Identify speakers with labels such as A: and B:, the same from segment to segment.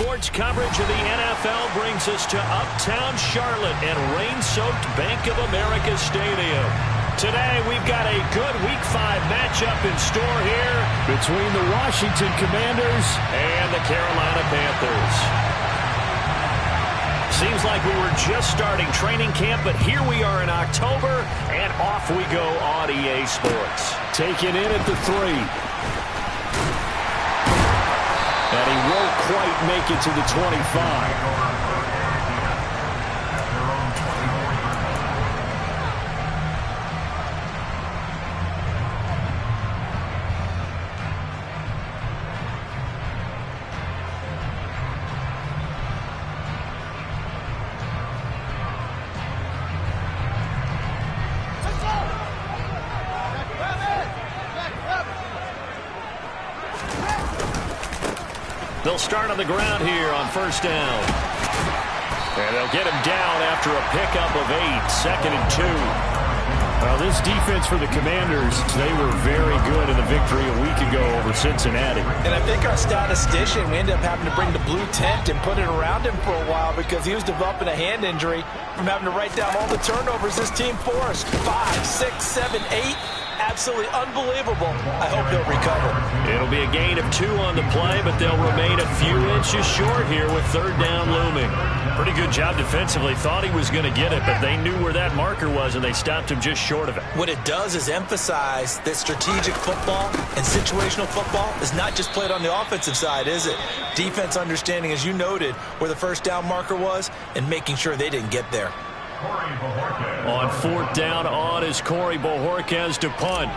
A: Sports coverage of the NFL brings us to Uptown Charlotte and rain-soaked Bank of America Stadium. Today, we've got a good Week 5 matchup in store here between the Washington Commanders and the Carolina Panthers. Seems like we were just starting training camp, but here we are in October, and off we go on EA Sports.
B: Taken in at the 3. And he won't quite make it to the 25.
A: They'll start on the ground here on first down. And they'll get him down after a pickup of 8, 2nd and 2.
B: Well, this defense for the Commanders, they were very good in the victory a week ago over Cincinnati.
C: And I think our statistician, we ended up having to bring the blue tent and put it around him for a while because he was developing a hand injury from having to write down all the turnovers this team forced. 5, 6, 7, 8. Absolutely unbelievable. I hope he'll recover.
A: It'll be a gain of 2 on the play, but they'll remain a few inches short here with third down looming. Pretty good job defensively. Thought he was going to get it, but they knew where that marker was, and they stopped him just short of it.
C: What it does is emphasize that strategic football and situational football is not just played on the offensive side, is it? Defense understanding, as you noted, where the first down marker was and making sure they didn't get there.
A: On fourth down on is Corey Bojorquez to punt.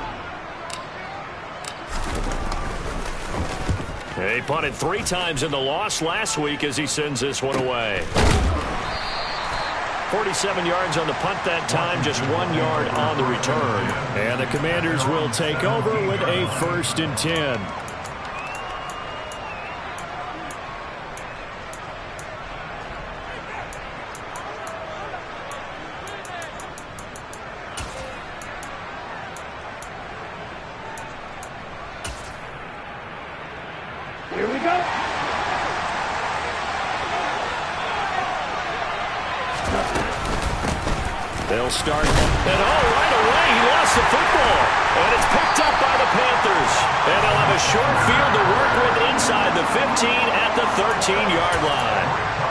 A: He punted 3 times in the loss last week as he sends this one away. 47 yards on the punt that time, just 1 yard on the return. And the Commanders will take over with a 1st and 10.
B: Here we go.
A: They'll start. And right away, he lost the football. And it's picked up by the Panthers. And they'll have a short field to work with inside the 15 at the 13-yard line.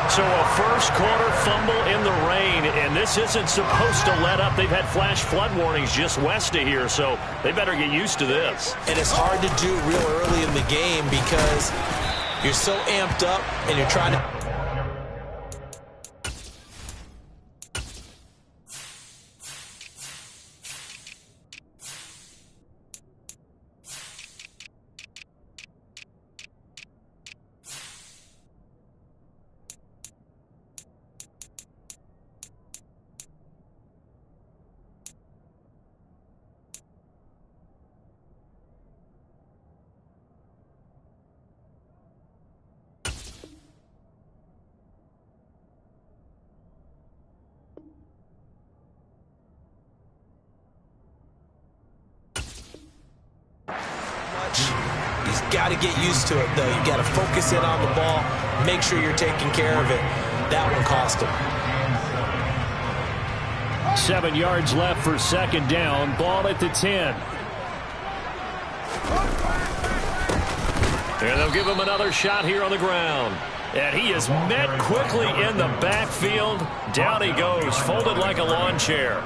A: So a first-quarter fumble in the rain, and this isn't supposed to let up. They've had flash flood warnings just west of here, so they better get used to this.
C: And it's hard to do real early in the game because you're so amped up and you're trying to... He's got to get used to it, though. You got to focus in on the ball, make sure you're taking care of it. That one cost him.
B: 7 yards left for 2nd down. Ball at the 10.
A: And they'll give him another shot here on the ground. And he is met quickly in the backfield. Down he goes, folded like a lawn chair.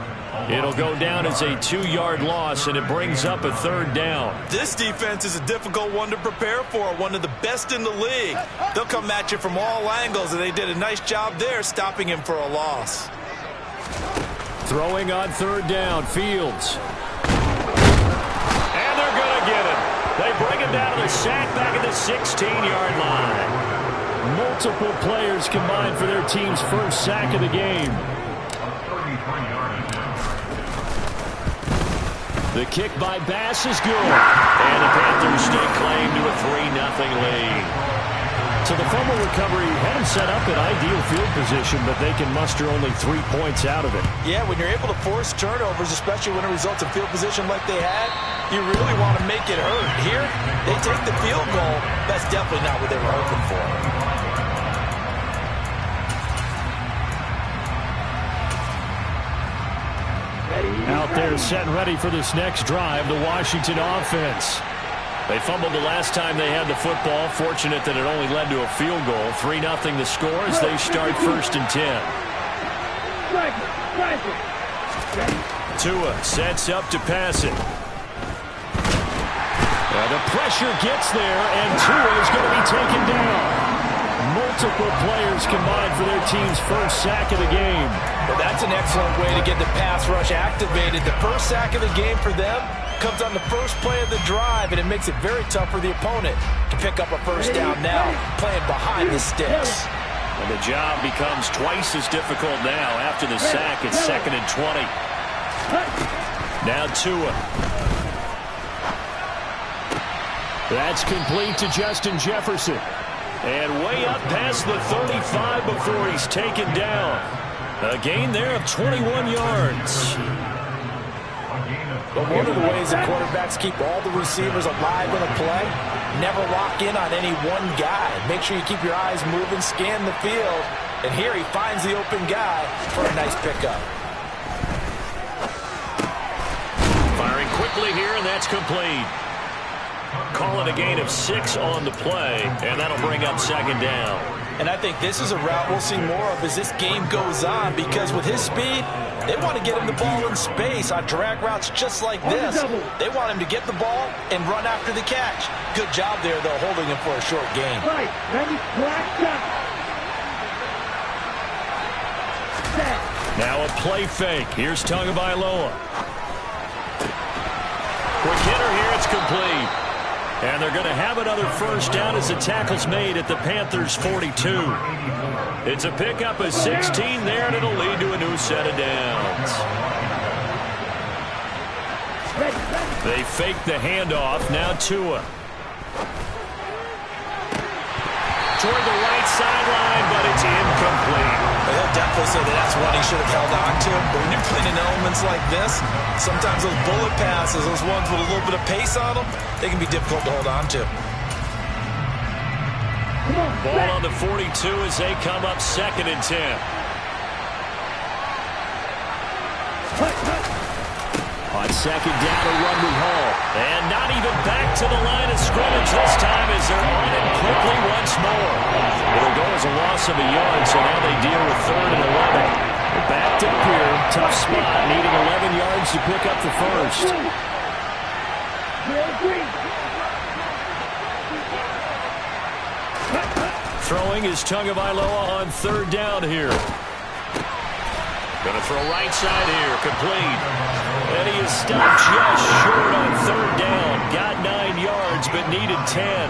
A: It'll go down as a 2-yard loss, and it brings up a 3rd down.
C: This defense is a difficult one to prepare for, one of the best in the league. They'll come at you from all angles, and they did a nice job there stopping him for a loss.
B: Throwing on 3rd down, Fields.
A: And they're going to get him. They bring him down to the sack back at the 16-yard line.
B: Multiple players combined for their team's first sack of the game. The kick by Bass is good.
A: And the Panthers stake claim to a 3-0 lead.
B: So the fumble recovery had him set up in ideal field position, but they can muster only 3 points out of it.
C: Yeah, when you're able to force turnovers, especially when it results in field position like they had, you really want to make it hurt. Here, they take the field goal. That's definitely not what they were hoping for.
B: Out there set and ready for this next drive, the Washington offense.
A: They fumbled the last time they had the football. Fortunate that it only led to a field goal. 3-0 the score as they start 1st and 10. Tua sets up to pass it.
B: The pressure gets there, and Tua is going to be taken down. Multiple players combined for their team's first sack of the game.
C: Well, that's an excellent way to get the pass rush activated. The first sack of the game for them comes on the first play of the drive, and it makes it very tough for the opponent to pick up a first down now, playing behind the sticks.
A: And the job becomes twice as difficult now. After the sack, it's 2nd and 20. Now Tua.
B: That's complete to Justin Jefferson.
A: And way up past the 35 before he's taken down. A gain there of 21 yards.
C: But one of the ways that quarterbacks keep all the receivers alive in a play, never lock in on any one guy. Make sure you keep your eyes moving, scan the field. And here he finds the open guy for a nice pickup.
A: Firing quickly here, and that's complete. Call it a gain of 6 on the play, and that'll bring up 2nd down.
C: And I think this is a route we'll see more of as this game goes on, because with his speed, they want to get him the ball in space on drag routes just like this. They want him to get the ball and run after the catch. Good job there, though, holding him for a short gain.
A: Now a play fake. Here's Tagovailoa. Quick hitter here, it's complete. And they're going to have another first down as the tackle's made at the Panthers' 42. It's a pickup of 16 there, and it'll lead to a new set of downs. They fake the handoff. Now Tua. Toward the right sideline, but it's incomplete.
C: He'll definitely say that's one he should have held on to. But when you're playing in elements like this, sometimes those bullet passes, those ones with a little bit of pace on them, they can be difficult to hold on to.
A: Ball on the 42 as they come up 2nd and 10.
B: On 2nd down, a run with Hall.
A: And not even back to the line of scrimmage this time as they're on it quickly once more. It'll go as a loss of a yard, so now they deal with 3rd and 11.
B: They're backed up here, tough spot, needing 11 yards to pick up the first.
A: Throwing is Tagovailoa on 3rd down here. Going to throw right side here, complete. And he is stopped just short on 3rd down. Got 9 yards, but needed 10.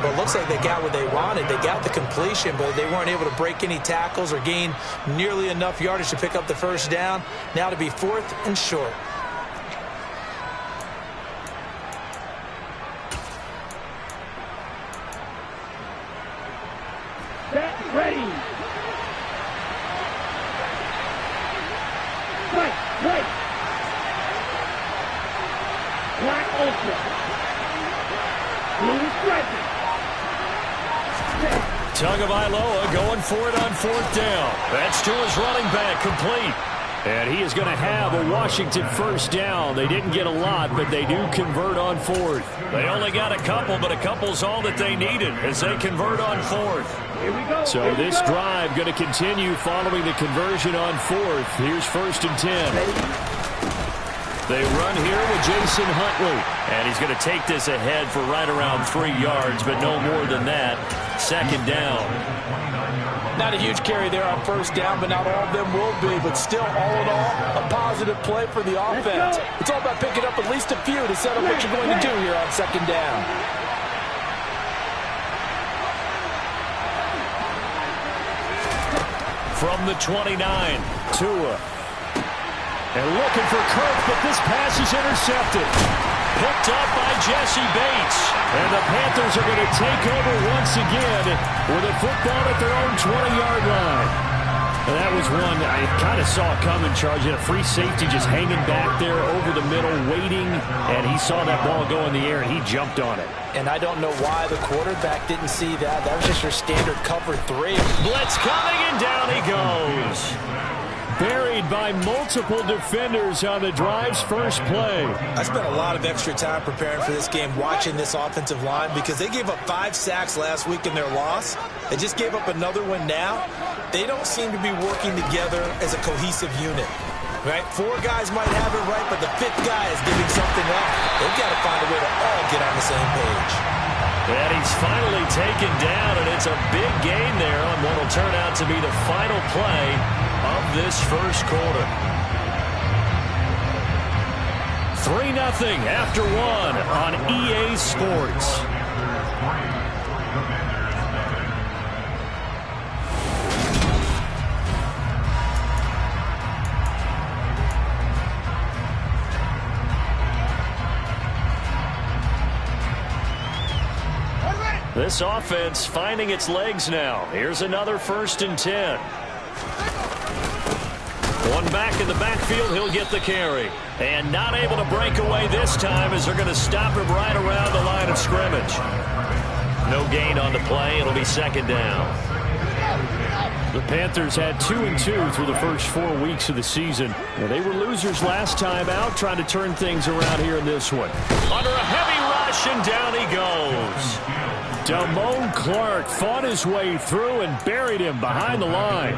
C: Well, it looks like they got what they wanted. They got the completion, but they weren't able to break any tackles or gain nearly enough yardage to pick up the first down. Now to be 4th and short.
D: Set, ready. Right. Black Ultra. Blue striker.
A: Tagovailoa going for it on 4th down. That's to his running back, complete.
B: And he is going to have a Washington first down. They didn't get a lot, but they do convert on 4th.
A: They only got a couple, but a couple's all that they needed as they convert on 4th.
B: So this drive going to continue following the conversion on 4th. Here's 1st and 10.
A: They run here with Jason Huntley. And he's going to take this ahead for right around 3 yards, but no more than that. 2nd down.
C: Not a huge carry there on 1st down, but not all of them will be. But still, all in all, a positive play for the offense. It's all about picking up at least a few to set up what you're going to do here on 2nd down.
A: From the 29,
B: Tua. And looking for Kirk, but this pass is intercepted.
A: Picked up by Jesse Bates.
B: And the Panthers are going to take over once again with a football at their own 20-yard line. And that was one I kind of saw coming, Charge. A free safety just hanging back there over the middle, waiting. And he saw that ball go in the air, and he jumped on it.
C: And I don't know why the quarterback didn't see that. That was just your standard cover 3.
A: Blitz coming, and down he goes.
B: Buried by multiple defenders on the drive's first play.
C: I spent a lot of extra time preparing for this game, watching this offensive line, because they gave up 5 sacks last week in their loss. They just gave up another one now. They don't seem to be working together as a cohesive unit. Right? 4 guys might have it right, but the 5th guy is giving something up. They've got to find a way to all get on the same page.
A: And he's finally taken down, and it's a big gain there on what will turn out to be the final play of this first quarter. 3-0 after 1 on EA Sports. This offense finding its legs now. Here's another 1st and 10. One back in the backfield, he'll get the carry. And not able to break away this time as they're going to stop him right around the line of scrimmage. No gain on the play. It'll be 2nd down.
B: The Panthers had 2-2 through the first 4 weeks of the season. They were losers last time out, trying to turn things around here in this one.
A: Under a heavy rush, and down he goes.
B: Damone Clark fought his way through and buried him behind the line.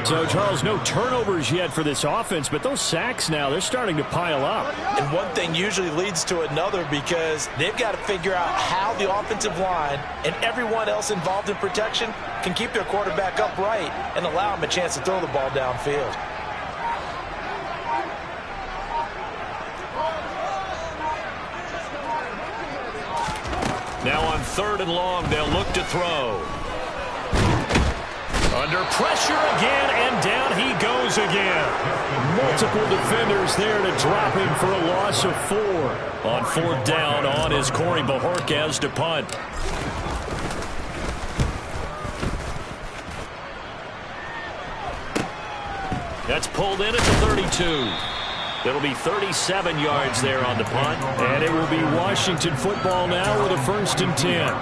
B: So, Charles, no turnovers yet for this offense, but those sacks now, they're starting to pile up.
C: And one thing usually leads to another, because they've got to figure out how the offensive line and everyone else involved in protection can keep their quarterback upright and allow him a chance to throw the ball downfield.
A: Now on 3rd and long, they'll look to throw. Under pressure again, and down he goes again.
B: Multiple defenders there to drop him for a loss of 4.
A: On 4th down, on is Corey Bojorquez to punt. That's pulled in at the 32. It'll be 37 yards there on the punt.
B: And it will be Washington football now with a 1st and 10.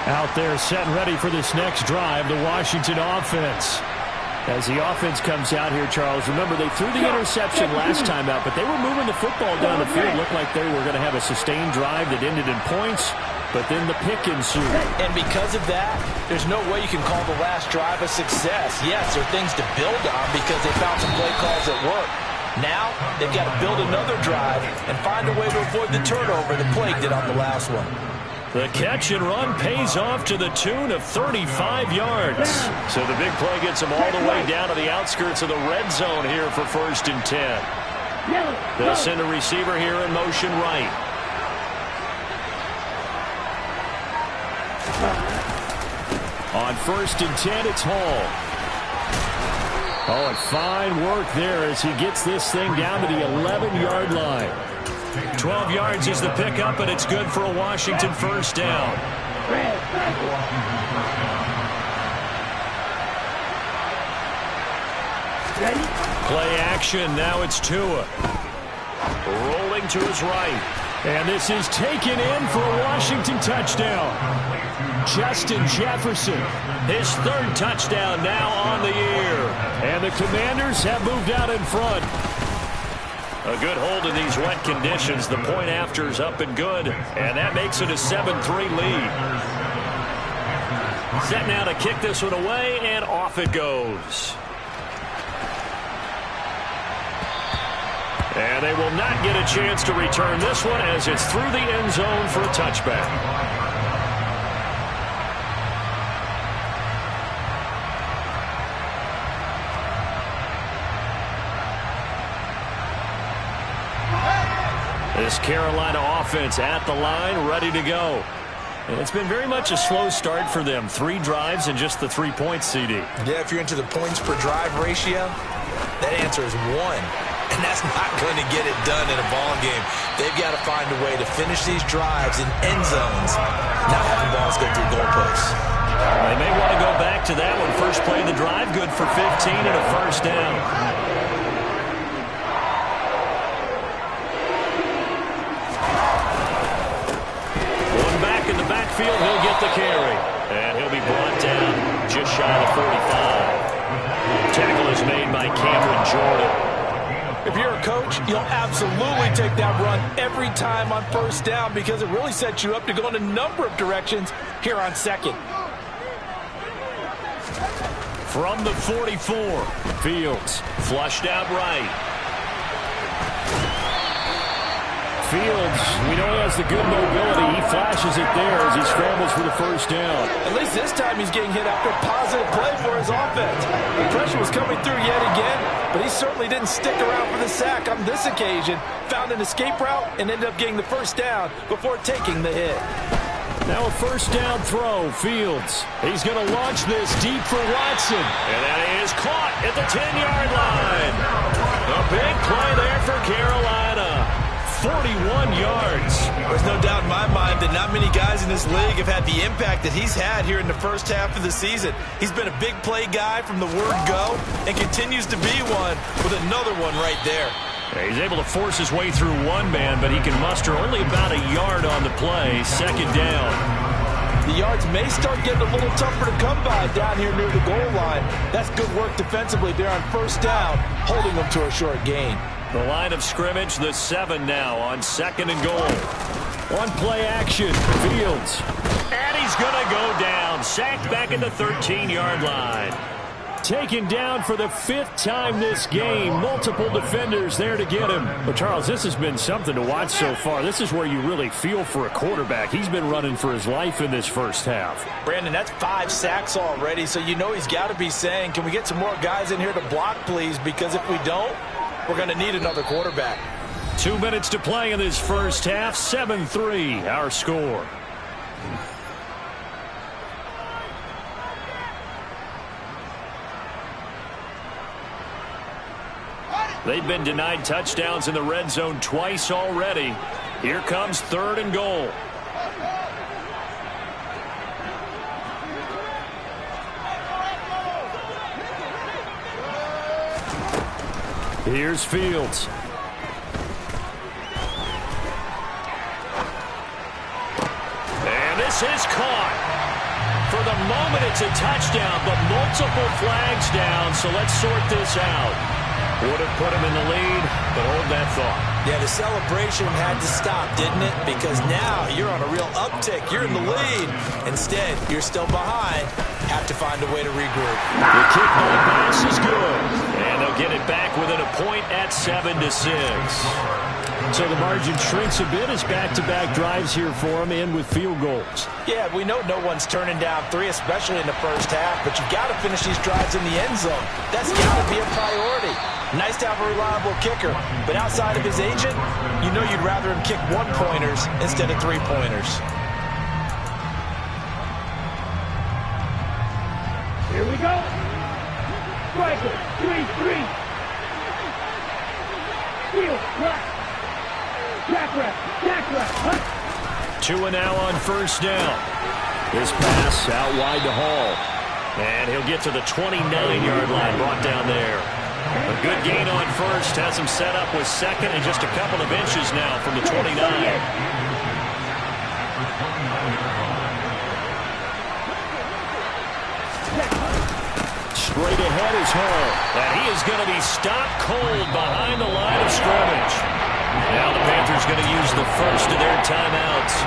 B: Out there set and ready for this next drive, the Washington offense. As the offense comes out here, Charles, remember they threw the interception last time out, but they were moving the football down the field. Looked like they were going to have a sustained drive that ended in points. But then the pick ensued.
C: And because of that, there's no way you can call the last drive a success. Yes, there are things to build on because they found some play calls that work. Now, they've got to build another drive and find a way to avoid the turnover that plagued it on the last one.
A: The catch and run pays off to the tune of 35 yards. So the big play gets them all the way down to the outskirts of the red zone here for 1st and 10. They'll send a receiver here in motion right.
B: On 1st and 10, it's Hall. Oh, and fine work there as he gets this thing down to the 11-yard line.
A: 12 yards is the pickup, and it's good for a Washington 1st down. Play action. Now it's Tua. Rolling to his right.
B: And this is taken in for a Washington touchdown. Justin Jefferson.
A: His 3rd touchdown now on the year.
B: And the Commanders have moved out in front.
A: A good hold in these wet conditions. The point after is up and good. And that makes it a 7-3 lead. Set now to kick this one away, and off it goes. And they will not get a chance to return this one as it's through the end zone for a touchback. This Carolina offense at the line, ready to go. And it's been very much a slow start for them. 3 drives and just the 3 points, CD.
C: Yeah, if you're into the points per drive ratio, that answer is 1. And that's not going to get it done in a ball game. They've got to find a way to finish these drives in end zones, not having balls go through goalposts.
A: They may want to go back to that one. First play of the drive, good for 15 and a 1st down. inside the 45. Tackle is made by Cameron Jordan.
C: If you're a coach, you'll absolutely take that run every time on first down because it really sets you up to go in a number of directions here on second.
A: From the 44, Fields flushed out right.
B: Fields, we know he has the good mobility. He flashes it there as he scrambles for the first down.
C: At least this time he's getting hit after a positive play for his offense. The pressure was coming through yet again, but he certainly didn't stick around for the sack on this occasion. Found an escape route and ended up getting the first down before taking the hit.
B: Now a first down throw, Fields. He's going to launch this deep for Watson.
A: And that is caught at the 10-yard line. A big play there for Carolina. 41 yards.
C: There's no doubt in my mind that not many guys in this league have had the impact that he's had here in the first half of the season. He's been a big play guy from the word go and continues to be one with another one right there.
A: He's able to force his way through one man, but he can muster only about a yard on the play. Second down.
C: The yards may start getting a little tougher to come by down here near the goal line. That's good work defensively there on first down, holding them to a short gain.
A: The line of scrimmage, the 7 now on second and goal.
B: One play action, Fields.
A: And he's going to go down. Sacked back at the 13-yard line.
B: Taken down for the 5th time this game. Multiple defenders there to get him. But, Charles, this has been something to watch so far. This is where you really feel for a quarterback. He's been running for his life in this first half.
C: Brandon, that's 5 sacks already, so you know he's got to be saying, can we get some more guys in here to block, please? Because if we don't, we're going to need another quarterback.
A: 2 minutes to play in this first half. 7-3, our score. They've been denied touchdowns in the red zone twice already. Here comes 3rd and goal.
B: Here's Fields.
A: And this is caught. For the moment, it's a touchdown, but multiple flags down, so let's sort this out. Would have put him in the lead, but hold that thought.
C: Yeah, the celebration had to stop, didn't it? Because now you're on a real uptick. You're in the lead. Instead, you're still behind. Have to find a way to regroup.
B: The kickball pass is good.
A: And they'll get it back within a point at 7-6.
B: So the margin shrinks a bit as back-to-back drives here for him and with field goals.
C: Yeah, we know no one's turning down 3, especially in the first half, but you've got to finish these drives in the end zone. That's got to be a priority. Nice to have a reliable kicker, but outside of his agent, you know you'd rather him kick 1-pointers instead of 3-pointers.
D: Here we go. Striker, 3-3. Field, right. Jack
A: 2 and now on first down. This pass out wide to Hall. And he'll get to the 29-yard line, brought down there. A good gain on first, has him set up with second and just a couple of inches now from the 29.
B: Straight ahead is Hall.
A: And he is going to be stopped cold behind the line of scrimmage. Now the Panthers going to use the first of their timeouts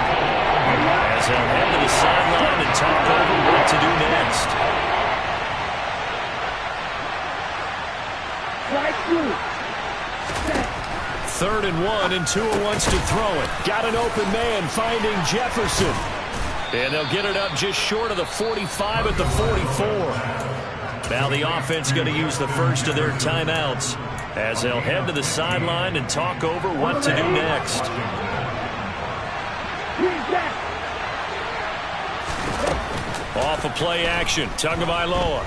A: as they'll head to the sideline and talk over what to do next. Third and 1, and Tua wants to throw it.
B: Got an open man finding Jefferson.
A: And they'll get it up just short of the 45 at the 44. Now the offense going to use the first of their timeouts as they'll head to the sideline and talk over what to do next. Off of play action, Tagovailoa.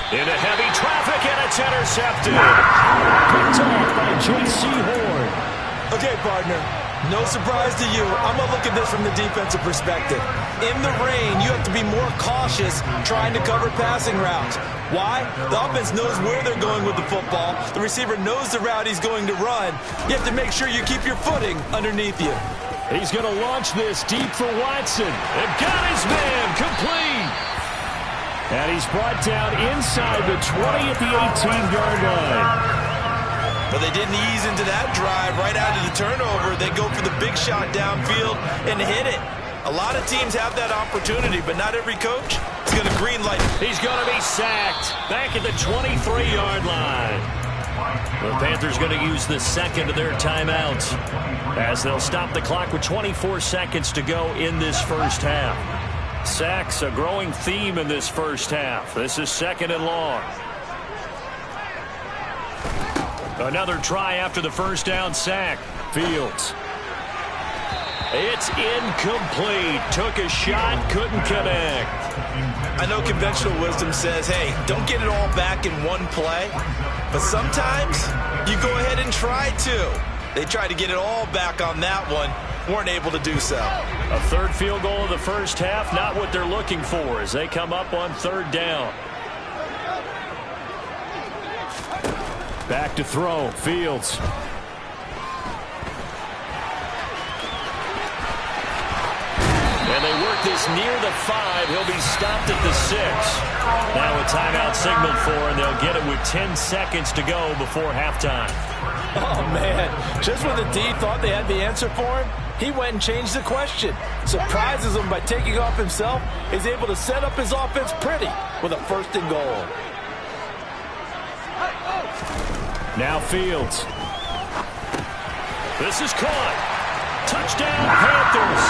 A: Into heavy traffic, and it's intercepted.
B: Picked off by J.C. Horn.
C: Okay, partner, no surprise to you. I'm going to look at this from the defensive perspective. In the rain, you have to be more cautious trying to cover passing routes. Why? The offense knows where they're going with the football. The receiver knows the route he's going to run. You have to make sure you keep your footing underneath you.
B: He's going to launch this deep for Watson. And got his man complete. And he's brought down inside the 20 at the 18-yard line.
C: But they didn't ease into that drive right out of the turnover. They go for the big shot downfield and hit it. A lot of teams have that opportunity, but not every coach is going to green light.
A: He's going to be sacked back at the 23-yard line. The Panthers going to use the second of their timeouts as they'll stop the clock with 24 seconds to go in this first half. Sacks a growing theme in this first half. This is second and long. Another try after the first down sack. Fields. It's incomplete. Took a shot, couldn't connect.
C: I know conventional wisdom says, hey, don't get it all back in one play. But sometimes you go ahead and try to. They tried to get it all back on that one. Weren't able to do so.
A: A third field goal in the first half, not what they're looking for as they come up on third down.
B: Back to throw. Fields.
A: And they work this near the 5. He'll be stopped at the 6. Now a timeout signaled for, and they'll get it with 10 seconds to go before halftime.
C: Oh, man. Just when the D thought they had the answer for him, he went and changed the question. Surprises him by taking off himself. He's able to set up his offense pretty with a first and goal.
B: Now Fields.
A: This is caught. Touchdown, Panthers.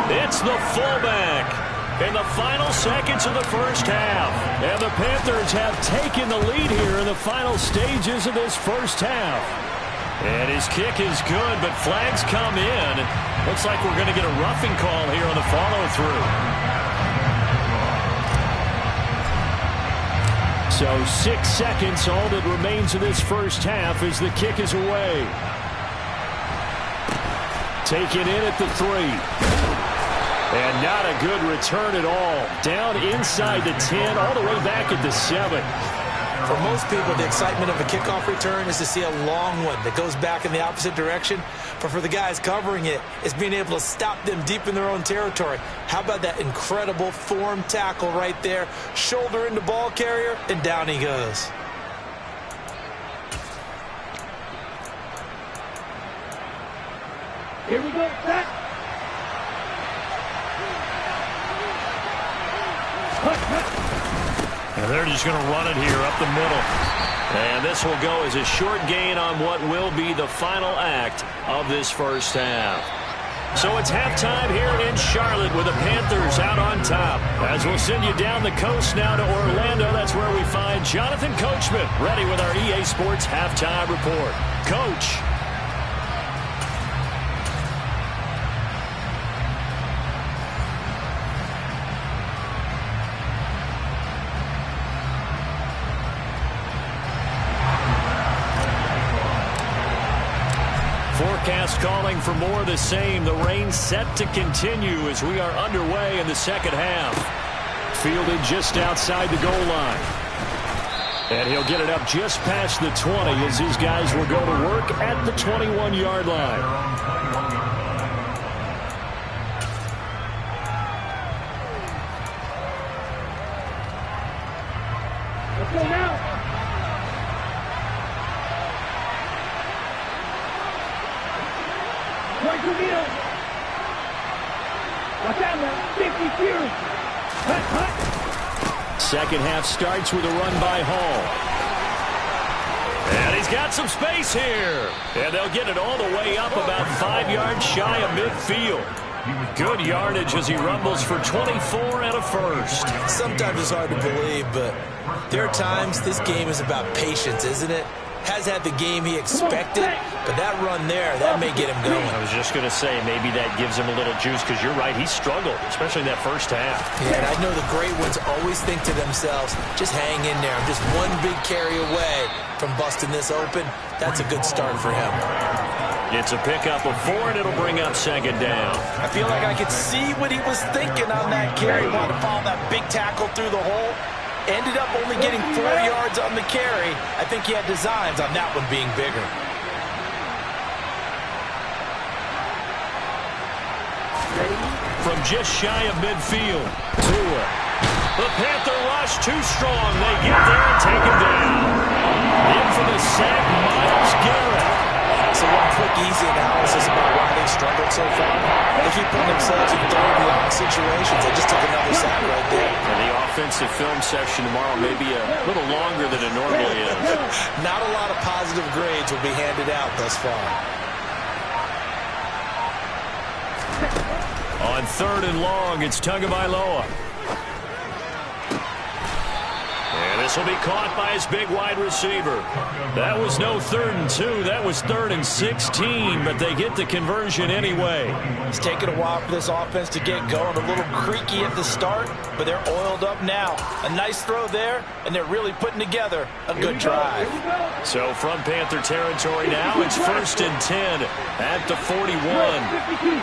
A: It's the fullback in the final seconds of the first half.
B: And the Panthers have taken the lead here in the final stages of this first half.
A: And his kick is good, but flags come in. Looks like we're going to get a roughing call here on the follow-through.
B: So 6 seconds, all that remains of this first half as the kick is away. Taken in at the 3. And not a good return at all. Down inside the 10, all the way back at the 7.
C: For most people, the excitement of a kickoff return is to see a long one that goes back in the opposite direction. But for the guys covering it, it's being able to stop them deep in their own territory. How about that incredible form tackle right there? Shoulder into ball carrier, and down he goes.
D: Here we go, set.
A: And they're just going to run it here up the middle. And this will go as a short gain on what will be the final act of this first half. So it's halftime here in Charlotte with the Panthers out on top. As we'll send you down the coast now to Orlando, that's where we find Jonathan Coachman ready with our EA Sports Halftime Report. Coach. Forecast calling for more of the same. The rain set to continue as we are underway in the second half.
B: Fielded just outside the goal line. And he'll get it up just past the 20 as his guys will go to work at the 21-yard line.
D: Let's go now. Right to middle. Watch out now. 50 Fury. Cut.
B: Second half starts with a run by Hall.
A: And he's got some space here. And they'll get it all the way up about 5 yards shy of midfield. Good yardage as he rumbles for 24 and a first.
C: Sometimes it's hard to believe, but there are times this game is about patience, isn't it? Has had the game he expected, but that run there, that may get him going.
A: I was just going to say, maybe that gives him a little juice, because you're right, he struggled, especially in that first half.
C: Yeah, and I know the great ones always think to themselves, just hang in there. I'm just one big carry away from busting this open. That's a good start for him.
A: It's a pickup of 4, and it'll bring up second down.
C: I feel like I could see what he was thinking on that carry. Wanted to follow that big tackle through the hole. Ended up only getting 4 yards on the carry. I think he had designs on that one being bigger.
A: from just shy of midfield. Tua. The Panther rush too strong. They get there and take him down. In for the sack, Myles Garrett.
C: So one quick, easy analysis about why they've struggled so far. They keep putting themselves in third and long situations. They just took another sack right there.
A: And the offensive film section tomorrow may be a little longer than it normally is.
C: Not a lot of positive grades will be handed out thus far.
A: On 3rd and long, it's Tagovailoa. And this will be caught by his big wide receiver. That was no 3rd and 2. That was 3rd and 16, but they get the conversion anyway.
C: It's taken a while for this offense to get going. A little creaky at the start, but they're oiled up now. A nice throw there, and they're really putting together a good drive.
A: So from Panther territory now, it's 1st and 10 at the 41.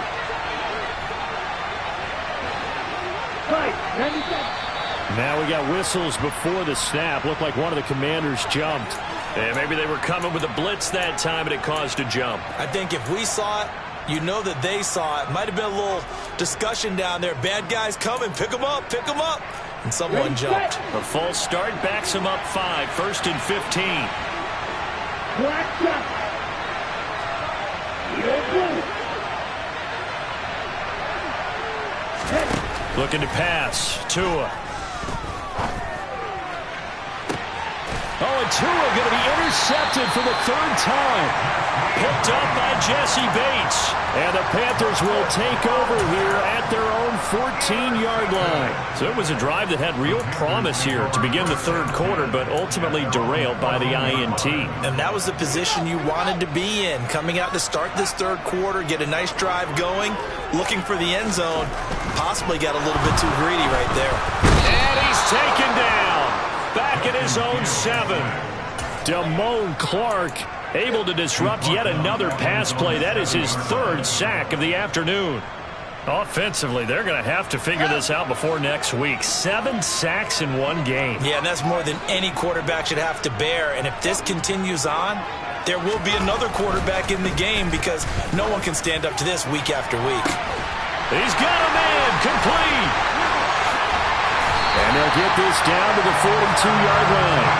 B: Now we got whistles before the snap. Looked like one of the Commanders jumped.
A: And maybe they were coming with a blitz that time, and it caused a jump.
C: I think if we saw it, you know that they saw it. Might have been a little discussion down there. Bad guys coming. Pick them up. Pick them up. And someone jumped.
A: A false start backs him up 5. 1st and 15. Looking to pass. Tua.
B: Oh, and Tua going to be intercepted for the 3rd time.
A: Picked up by Jesse Bates.
B: And the Panthers will take over here at their own 14-yard line.
A: So it was a drive that had real promise here to begin the 3rd quarter, but ultimately derailed by the INT.
C: And that was the position you wanted to be in. Coming out to start this 3rd quarter, get a nice drive going, looking for the end zone. Possibly got a little bit too greedy right there.
A: And he's taken down. Back at his own 7.
B: Damone Clark able to disrupt yet another pass play. That is his 3rd sack of the afternoon.
A: Offensively, they're going to have to figure this out before next week. 7 sacks in one game.
C: Yeah, and that's more than any quarterback should have to bear. And if this continues on, there will be another quarterback in the game because no one can stand up to this week after week.
A: He's got a man complete.
B: And they'll get this down to the 42-yard line.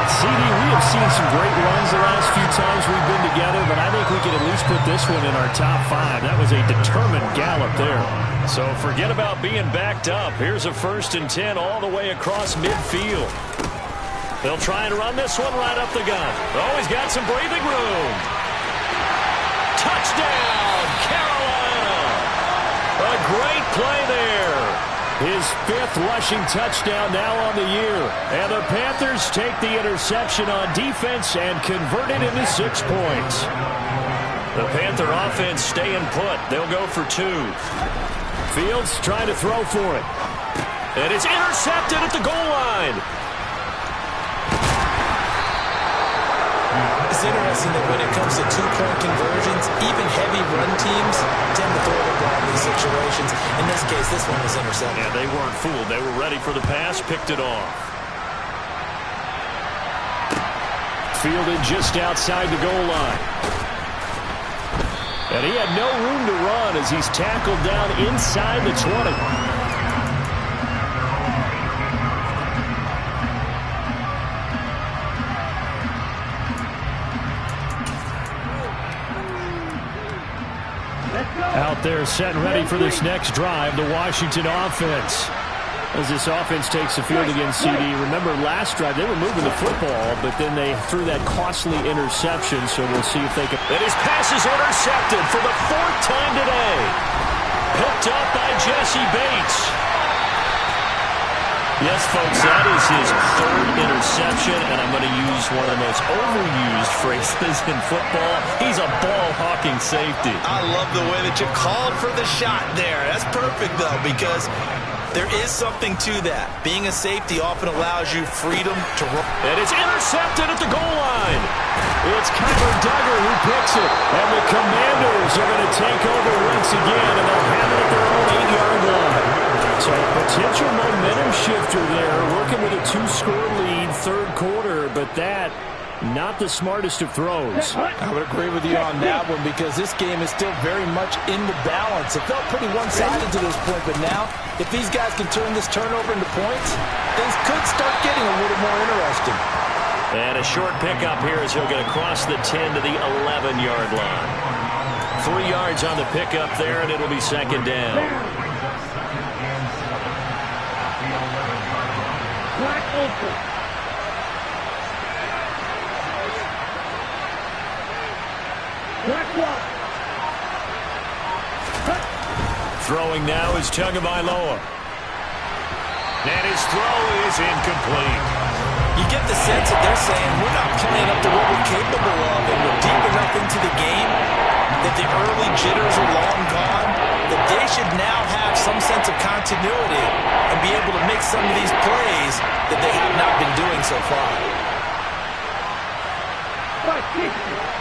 B: CD, we have seen some great runs the last few times we've been together, but I think we can at least put this one in our top 5. That was a determined gallop there.
A: So forget about being backed up. Here's a 1st and 10 all the way across midfield. They'll try and run this one right up the gut. Oh, he's got some breathing room. Touchdown, Carolina. A great play there.
B: His 5th rushing touchdown now on the year. And the Panthers take the interception on defense and convert it into 6 points.
A: The Panther offense staying put. They'll go for 2.
B: Fields trying to throw for it.
A: And it's intercepted at the goal line.
C: It's interesting that when it comes to 2-point conversions, even heavy run teams tend to throw the ball in these situations. In this case, this one was intercepted.
A: Yeah, they weren't fooled. They were ready for the pass, picked it off.
B: Fielded just outside the goal line. And he had no room to run as he's tackled down inside the 20. Out there set and ready for this next drive, the Washington offense. As this offense takes the field against CD. Remember last drive, they were moving the football, but then they threw that costly interception, so we'll see if they can.
A: And his pass is intercepted for the 4th time today. Picked up by Jesse Bates. Yes, folks, that is his 3rd interception, and I'm going to use one of the most overused phrases in football. He's a ball-hawking safety.
C: I love the way that you called for the shot there. That's perfect, though, because there is something to that. Being a safety often allows you freedom to run.
A: And it's intercepted at the goal line. It's Kyler Duggar who picks it, and the Commanders are going to take over once again, and they'll have it at their own 8-yard line. So potential momentum shifter there, working with a 2-score lead, 3rd quarter, but that
B: Not the smartest of throws.
C: I would agree with you on that one because this game is still very much in the balance. It felt pretty one-sided to this point, but now if these guys can turn this turnover into points, things could start getting a little more interesting.
A: And a short pickup here as he'll get across the 10 to the 11-yard line. 3 yards on the pickup there, and it'll be second down.
D: Black open. Black one.
A: Throwing now is Tagovailoa. And his throw is incomplete.
C: You get the sense that they're saying we're not playing up to what we're capable of, and we're deep enough into the game that the early jitters are long gone, that they should now have some sense of continuity and be able to make some of these plays that they have not been doing so far.
D: 560.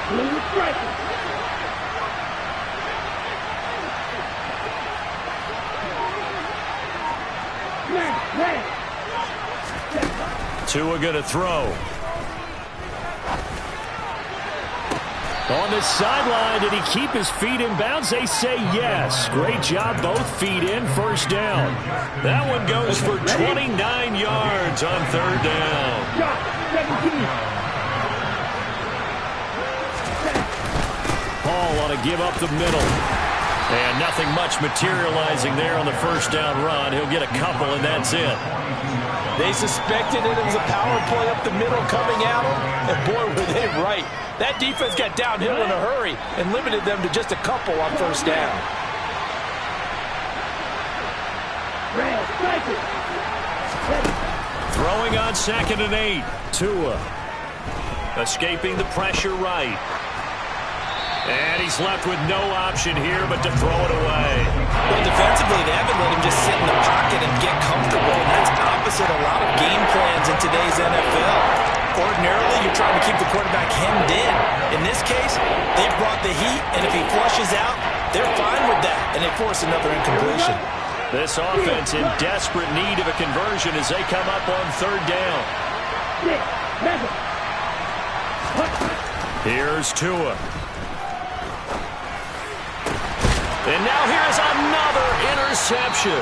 D: Blue striker. Man.
A: Tua going to throw.
B: On the sideline, did he keep his feet in bounds? They say yes. Great job, both feet in, first down.
A: That one goes for 29 yards on third down.
D: Shot 17.
B: Paul ought to give up the middle.
A: And nothing much materializing there on the first down run. He'll get a couple, and that's it.
C: They suspected it was a power play up the middle coming at them, and boy, were they right. That defense got downhill in a hurry and limited them to just a couple on first down.
A: Throwing on 2nd and 8. Tua escaping the pressure right. And he's left with no option here but to throw it away.
C: Well, defensively, they haven't let him just sit in the pocket and get comfortable. And that's opposite a lot of game plans in today's NFL. Ordinarily, you're trying to keep the quarterback hemmed in. In this case, they brought the heat, and if he flushes out, they're fine with that, and they force another incompletion.
A: This offense in desperate need of a conversion as they come up on third down. Here's Tua. And now here's another interception.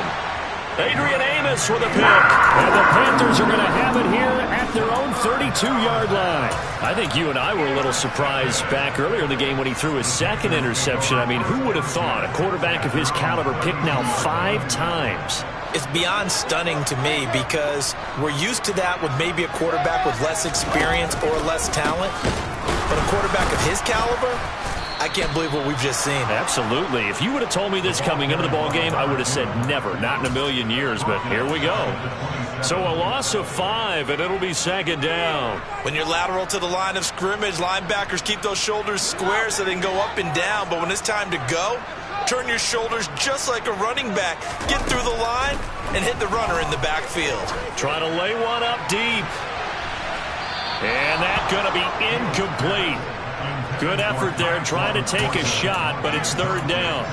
A: Adrian Amos with a pick.
B: And the Panthers are going to have it here at their own 32-yard line.
A: I think you and I were a little surprised back earlier in the game when he threw his second interception. I mean, who would have thought a quarterback of his caliber picked now 5 times?
C: It's beyond stunning to me because we're used to that with maybe a quarterback with less experience or less talent. But a quarterback of his caliber, I can't believe what we've just seen.
A: Absolutely. If you would have told me this coming into the ball game, I would have said never, not in a million years, but here we go. So a loss of 5, and it'll be second down.
C: When you're lateral to the line of scrimmage, linebackers keep those shoulders square so they can go up and down, but when it's time to go, turn your shoulders just like a running back. Get through the line and hit the runner in the backfield.
A: Trying to lay one up deep. And that's going to be incomplete. Good effort there trying to take a shot, but it's third down.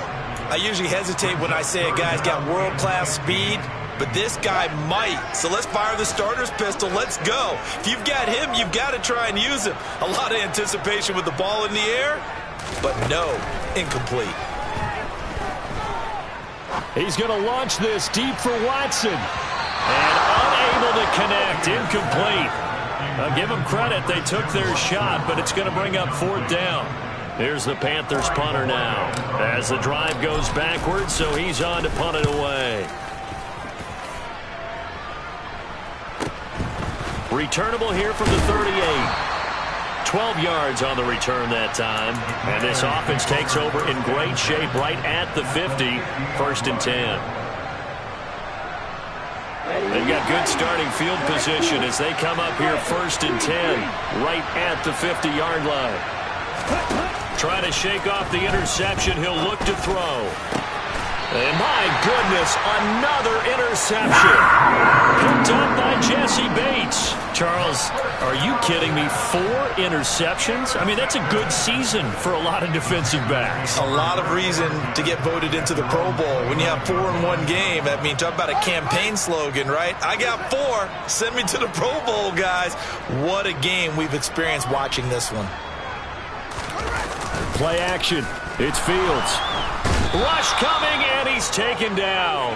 C: I usually hesitate when I say a guy's got world-class speed, but this guy might. So let's fire the starter's pistol. Let's go. If you've got him, you've got to try and use him. A lot of anticipation with the ball in the air, but no, incomplete.
B: He's going to launch this deep for Watson.
A: And unable to connect, incomplete. I'll give them credit. They took their shot, but it's going to bring up fourth down. Here's the Panthers punter now as the drive goes backwards, so he's on to punt it away. Returnable here from the 38. 12 yards on the return that time. And this offense takes over in great shape right at the 50. 1st and 10. They've got good starting field position as they come up here 1st and 10, right at the 50-yard line. Trying to shake off the interception. He'll look to throw. And my goodness, another interception. Picked up by Jesse Bates. Charles, are you kidding me? 4 interceptions? I mean, that's a good season for a lot of defensive backs.
C: A lot of reason to get voted into the Pro Bowl. When you have 4 in one game, I mean, talk about a campaign slogan, right? I got 4. Send me to the Pro Bowl, guys. What a game we've experienced watching this one.
B: Play action. It's Fields.
A: Rush coming, and he's taken down.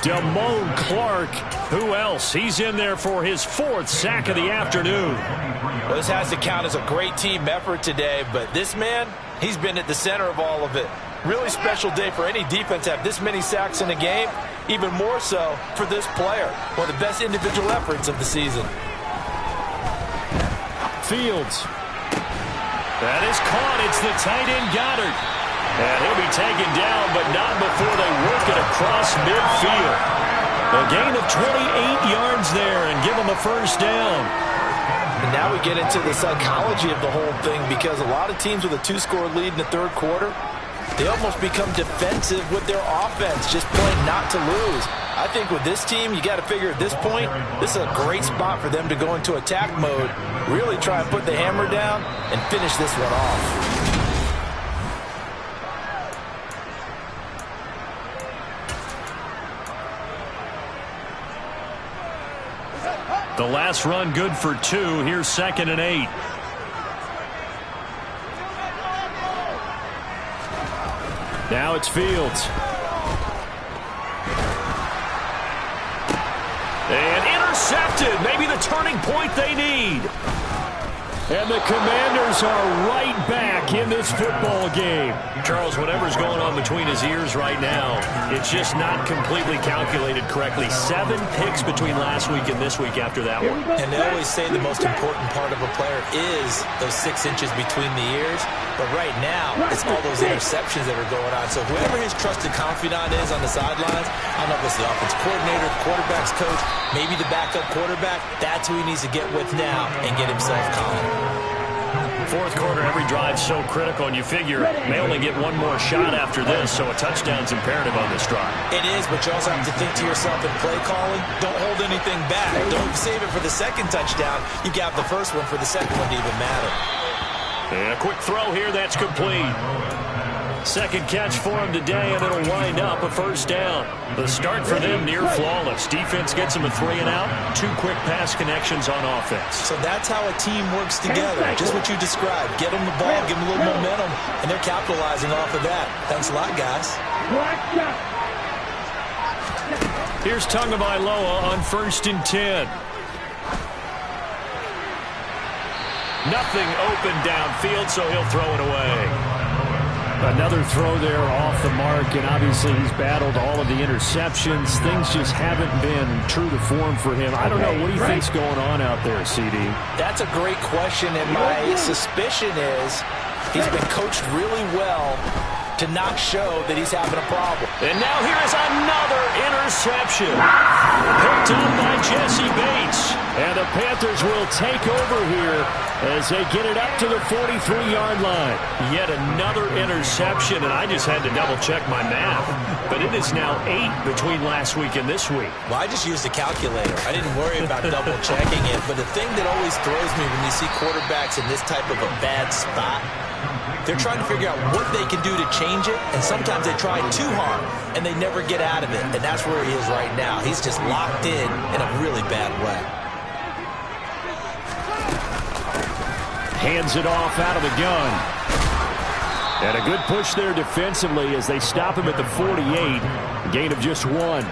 B: Damone Clark. Who else? He's in there for his 4th sack of the afternoon.
C: Well, this has to count as a great team effort today, but this man, he's been at the center of all of it. Really special day for any defense to have this many sacks in a game, even more so for this player. One of the best individual efforts of the season.
B: Fields.
A: That is caught. It's the tight end Goddard. And he'll be taken down, but not before they work it across midfield. A gain of 28 yards there and give them a first down.
C: And now we get into the psychology of the whole thing, because a lot of teams with a 2-score lead in the third quarter, they almost become defensive with their offense, just playing not to lose. I think with this team, you got to figure at this point, this is a great spot for them to go into attack mode, really try and put the hammer down and finish this one off.
A: The last run good for 2. Here's 2nd and 8.
B: Now it's Fields.
A: And intercepted. Maybe the turning point they need.
B: And the Commanders are right back in this football game.
A: Charles, whatever's going on between his ears right now, it's just not completely calculated correctly. 7 picks between last week and this week after that one.
C: And they always say the most important part of a player is those 6 inches between the ears. But right now, it's all those interceptions that are going on. So whoever his trusted confidant is on the sidelines, I don't know if it's the offense coordinator, quarterback's coach, maybe the backup quarterback, that's who he needs to get with now and get himself calm.
A: Fourth quarter, every drive so critical, and you figure may only get one more shot after this, so a touchdown's imperative on this drive.
C: It is, but you also have to think to yourself in play calling, don't hold anything back. Don't save it for the second touchdown. You got the first one for the second one to even matter.
A: And a quick throw here, that's complete. Second catch for him today, and it'll wind up a first down. The start for them near flawless. Defense gets them a 3 and out. 2 quick pass connections on offense.
C: So that's how a team works together. Just what you described. Get them the ball, give them a little momentum, and they're capitalizing off of that. Thanks a lot, guys.
A: Here's Tagovailoa on 1st and 10. Nothing open downfield, so he'll throw it away.
B: Another throw there off the mark, and obviously he's battled all of the interceptions. Things just haven't been true to form for him. I don't know. What do you think's going on out there, CD?
C: That's a great question, and my suspicion is he's been coached really well to not show that he's having a problem.
A: And now here is another interception. Picked up by Jesse Bates.
B: And the Panthers will take over here as they get it up to the 43-yard line.
A: Yet another interception, and I just had to double-check my math. But it is now 8 between last week and this week.
C: Well, I just used a calculator. I didn't worry about double-checking it. But the thing that always throws me when you see quarterbacks in this type of a bad spot, they're trying to figure out what they can do to change it, and sometimes they try too hard, and they never get out of it. And that's where he is right now. He's just locked in a really bad way.
B: Hands it off out of the gun. And a good push there defensively as they stop him at the 48. Gain of just 1.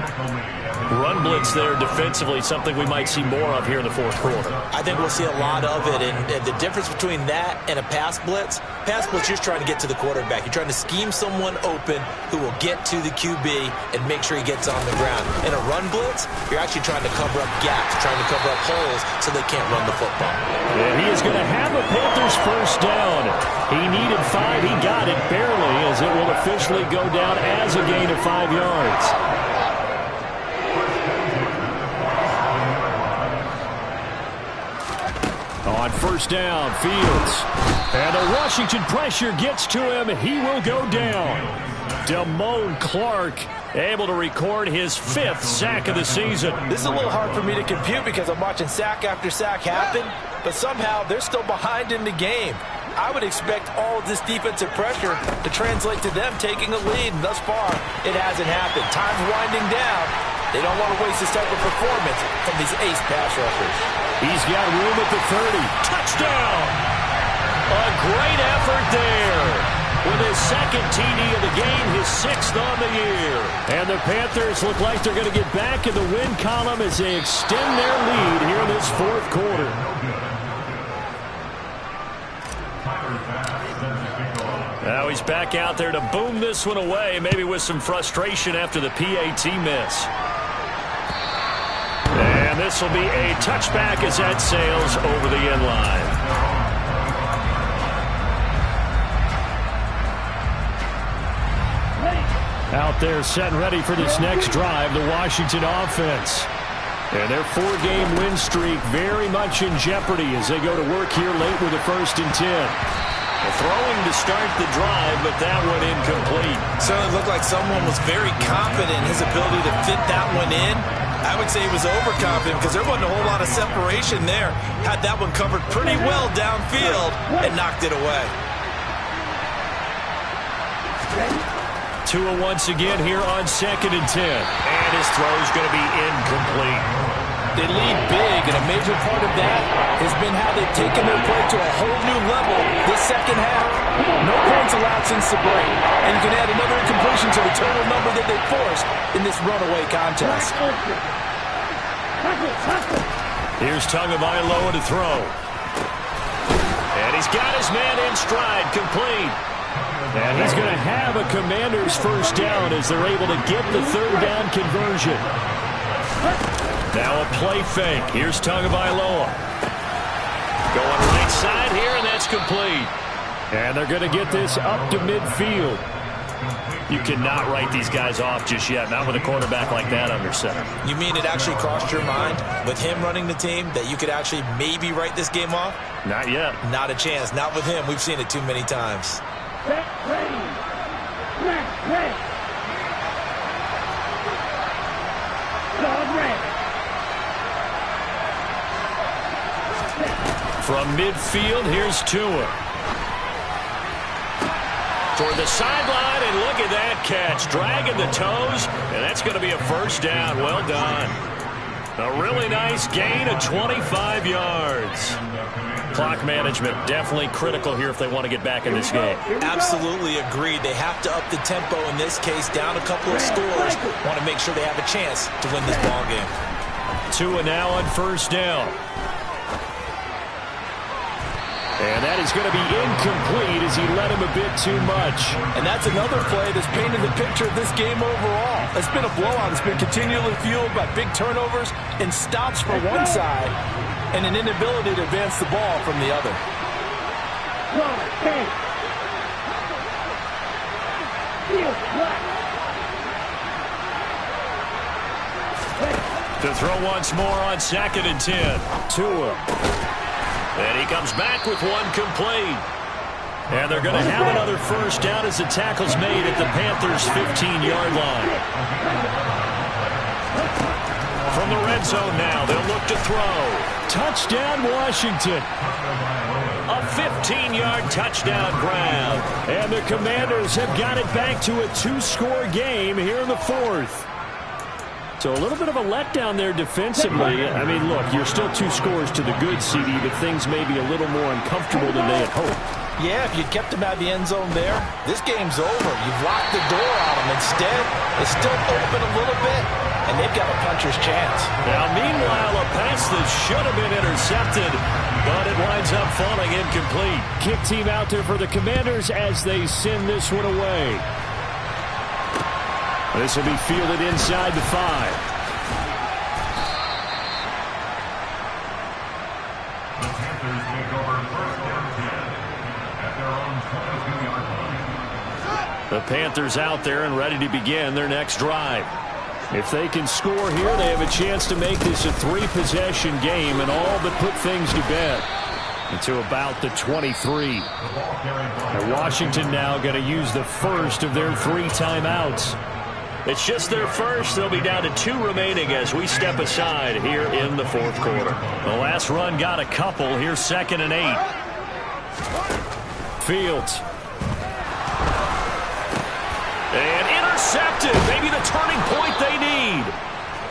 A: Run blitz there defensively, something we might see more of here in the fourth quarter.
C: I think we'll see a lot of it, and the difference between that and a pass blitz, you're just trying to get to the quarterback. You're trying to scheme someone open who will get to the QB and make sure he gets on the ground. In a run blitz, you're actually trying to cover up gaps, trying to cover up holes so they can't run the football.
B: And he is going to have a Panthers first down. He needed 5. He got it barely, as it will officially go down as a gain of 5 yards. On first down, Fields. And the Washington pressure gets to him. He will go down. Damone Clark able to record his 5th sack of the season.
C: This is a little hard for me to compute because I'm watching sack after sack happen, but somehow they're still behind in the game. I would expect all of this defensive pressure to translate to them taking a lead, and thus far, it hasn't happened. Time's winding down. They don't want to waste this type of performance from these ace pass rushers. He's got room at the 30.
B: Touchdown! A great effort there. With his 2nd TD of the game, his 6th on the year. And the Panthers look like they're going to get back in the win column as they extend their lead here in this 4th quarter. Now he's back out there to boom this one away, maybe with some frustration after the PAT miss. And this will be a touchback as that sails over the end line. Out there set and ready for this next drive, the Washington offense. And their 4-game win streak very much in jeopardy as they go to work here late with a 1st and 10. Throwing to start the drive, but that one incomplete.
C: Certainly looked like someone was very confident in his ability to fit that one in. I would say he was overconfident because there wasn't a whole lot of separation there. Had that one covered pretty well downfield and knocked it away.
B: Tua once again here on 2nd and 10. And his throw is going to be incomplete.
C: They lead big, and a major part of that has been how they've taken their play to a whole new level this 2nd half. No points allowed since the break, and you can add another incompletion to the total number that they forced in this runaway contest.
B: Here's Tagovailoa to throw. And he's got his man in stride, complete. And he's going to have a Commanders 1st down as they're able to get the 3rd down conversion. Now a play fake. Here's Tagovailoa. Going right side here, and that's complete. And they're going to get this up to midfield. You cannot write these guys off just yet, not with a quarterback like that under center.
C: You mean it actually crossed your mind with him running the team that you could actually maybe write this game off?
B: Not yet.
C: Not a chance. Not with him. We've seen it too many times.
B: From midfield, here's Tua. Toward the sideline, and look at that catch. Dragging the toes, and that's going to be a 1st down. Well done. A really nice gain of 25 yards. Clock management definitely critical here if they want to get back in this game.
C: Absolutely agreed. They have to up the tempo in this case, down a couple of scores. Want to make sure they have a chance to win this ball game.
B: Tua now on 1st down. And that is going to be incomplete as he led him a bit too much.
C: And that's another play that's painted the picture of this game overall. It's been a blowout. It's been continually fueled by big turnovers and stops for one side and an inability to advance the ball from the other.
B: To throw once more on 2nd and 10. Tua. And he comes back with one complete. And they're going to have another 1st down as the tackle's made at the Panthers' 15-yard line. From the red zone now, they'll look to throw. Touchdown, Washington. A 15-yard touchdown grab. And the Commanders have got it back to a 2-score game here in the 4th. So a little bit of a letdown there defensively. I mean, look, you're still 2 scores to the good, CD, but things may be a little more uncomfortable than they had hoped.
C: Yeah, if you kept him out of the end zone there, this game's over. You've locked the door on him. Instead, it's still open a little bit, and they've got a puncher's chance.
B: Now, meanwhile, a pass that should have been intercepted, but it winds up falling incomplete. Kick team out there for the Commanders as they send this one away. This will be fielded inside the 5. The Panthers out there and ready to begin their next drive. If they can score here, they have a chance to make this a 3-possession game and all but put things to bed. to about the 23. And Washington now going to use the first of their 3 timeouts.
A: It's just their first. They'll be down to 2 remaining as we step aside here in the fourth quarter.
B: The last run got a couple. Here's 2nd and 8. Fields.
A: And intercepted. Maybe the turning point they need.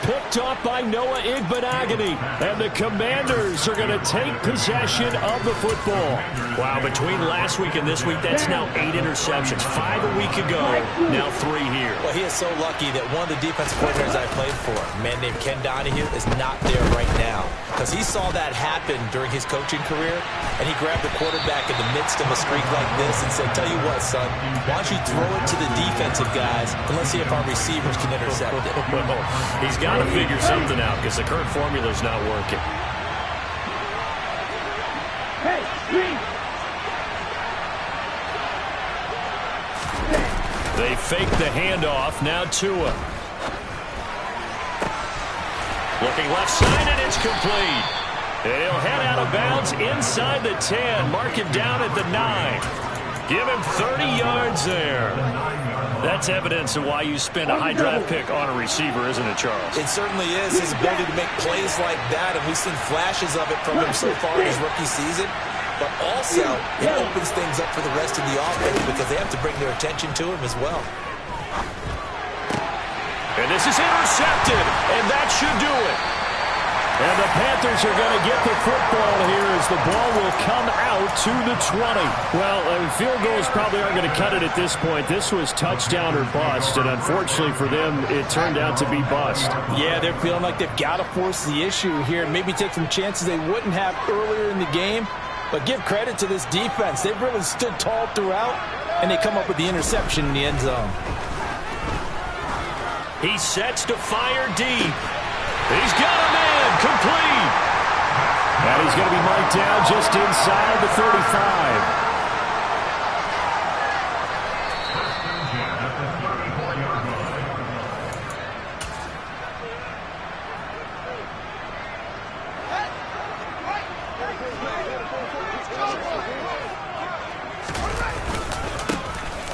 B: Picked off by Noah Igbinoghene. And the Commanders are going to take possession of the football.
A: Wow, between last week and this week, that's now 8 interceptions. 5 a week ago, now 3 here.
C: Well, he is so lucky that one of the defensive coordinators I played for, a man named Ken Donahue, is not there right now. Because he saw that happen during his coaching career, and he grabbed the quarterback in the midst of a streak like this and said, tell you what, son, why don't you throw it to the defensive guys, and let's see if our receivers can intercept it.
A: Well, he's got to figure something out because the current formula is not working.
D: Hey, green.
B: They fake the handoff. Now Tua.
A: Looking left side, and it's complete. And he'll head out of bounds inside the 10. Mark him down at the 9. Give him 30 yards there. That's evidence of why you spend a high draft pick on a receiver, isn't it, Charles?
C: It certainly is. His ability to make plays like that, and we've seen flashes of it from him so far in his rookie season. But also, it opens things up for the rest of the offense because they have to bring their attention to him as well.
A: And this is intercepted, and that should do it.
B: And the Panthers are going to get the football here as the ball will come out to the 20. Well, field goals probably aren't going to cut it at this point. This was touchdown or bust, and unfortunately for them, it turned out to be bust.
C: Yeah, they're feeling like they've got to force the issue here and maybe take some chances they wouldn't have earlier in the game. But give credit to this defense. They've really stood tall throughout, and they come up with the interception in the end zone.
A: He sets to fire deep. He's got a man complete.
B: And he's going to be marked down just inside the 35.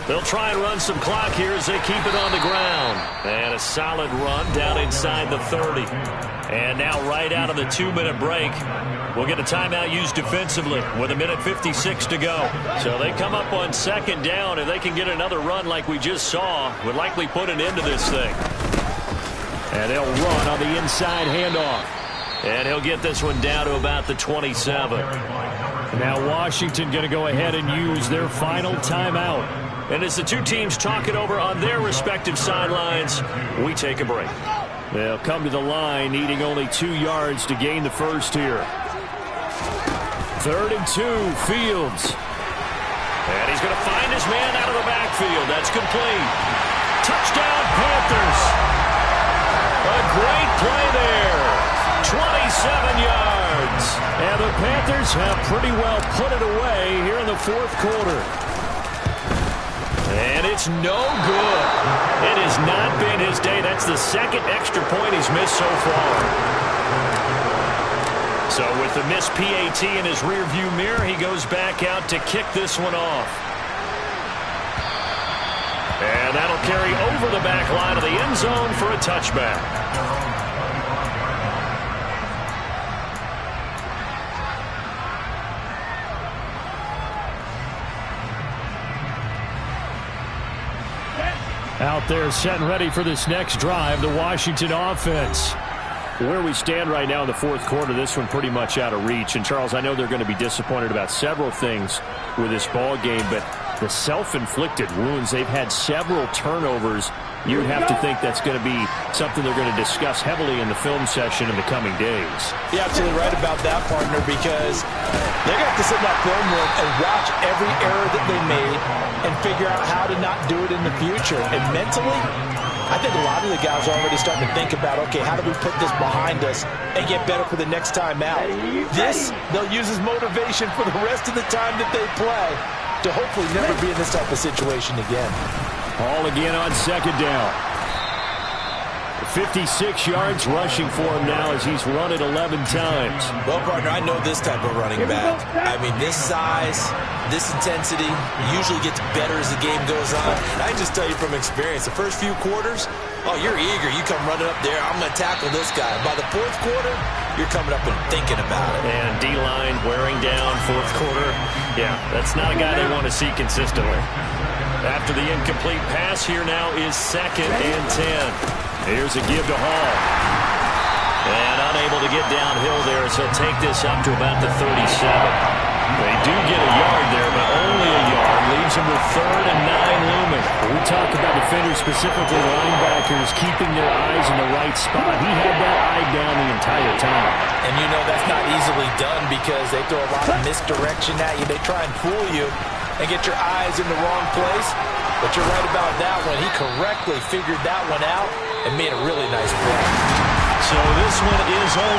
A: They'll try and run some clock here as they keep it on the ground. And a solid run down inside the 30. And now right out of the 2-minute break, we'll get a timeout used defensively with 1:56 to go. So they come up on 2nd down. If they can get another run like we just saw, would likely put an end to this thing.
B: And they'll run on the inside handoff.
A: And he'll get this one down to about the 27.
B: Now Washington going to go ahead and use their final timeout.
A: And as the two teams talk it over on their respective sidelines, we take a break.
B: They'll come to the line, needing only 2 yards to gain the first here. 3rd and 2, Fields.
A: And he's going to find his man out of the backfield. That's complete. Touchdown, Panthers. A great play there. 27 yards.
B: And the Panthers have pretty well put it away here in the fourth quarter.
A: And it's no good. It has not been his day. That's the 2nd extra point he's missed so far. So with the missed PAT in his rearview mirror, he goes back out to kick this one off. And that'll carry over the back line of the end zone for a touchback.
B: Out there set and ready for this next drive, the Washington offense. Where we stand right now in the fourth quarter, this one pretty much out of reach. And, Charles, I know they're going to be disappointed about several things with this ball game, but the self-inflicted wounds, they've had several turnovers. You'd have to think that's going to be something they're going to discuss heavily in the film session in the coming days.
C: You're absolutely right about that, partner, because they're going to have to sit in that film room and watch every error that they made and figure out how to not do it in the future. And mentally, I think a lot of the guys are already starting to think about, okay, how do we put this behind us and get better for the next time out? This, they'll use as motivation for the rest of the time that they play to hopefully never be in this type of situation again.
B: All again on 2nd down. 56 yards rushing for him now as he's run it 11 times.
C: Well, partner, I know this type of running back. I mean, this size, this intensity usually gets better as the game goes on. And I can just tell you from experience, the first few quarters, oh, you're eager. You come running up there, I'm going to tackle this guy. By the fourth quarter, you're coming up and thinking about it.
A: And D-line wearing down fourth quarter. Yeah, that's not a guy they want to see consistently. After the incomplete pass, here now is 2nd and 10.
B: Here's a give to Hall.
A: And unable to get downhill there, so he'll take this up to about the 37. They do get a yard there, but only a yard. Leaves him with 3rd and 9 looming.
B: We talk about defenders, specifically linebackers, keeping their eyes in the right spot. He had that eye down the entire time.
C: And you know that's not easily done because they throw a lot of misdirection at you. They try and fool you and get your eyes in the wrong place. But you're right about that one. He correctly figured that one out and made a really nice play.
A: So this one is over.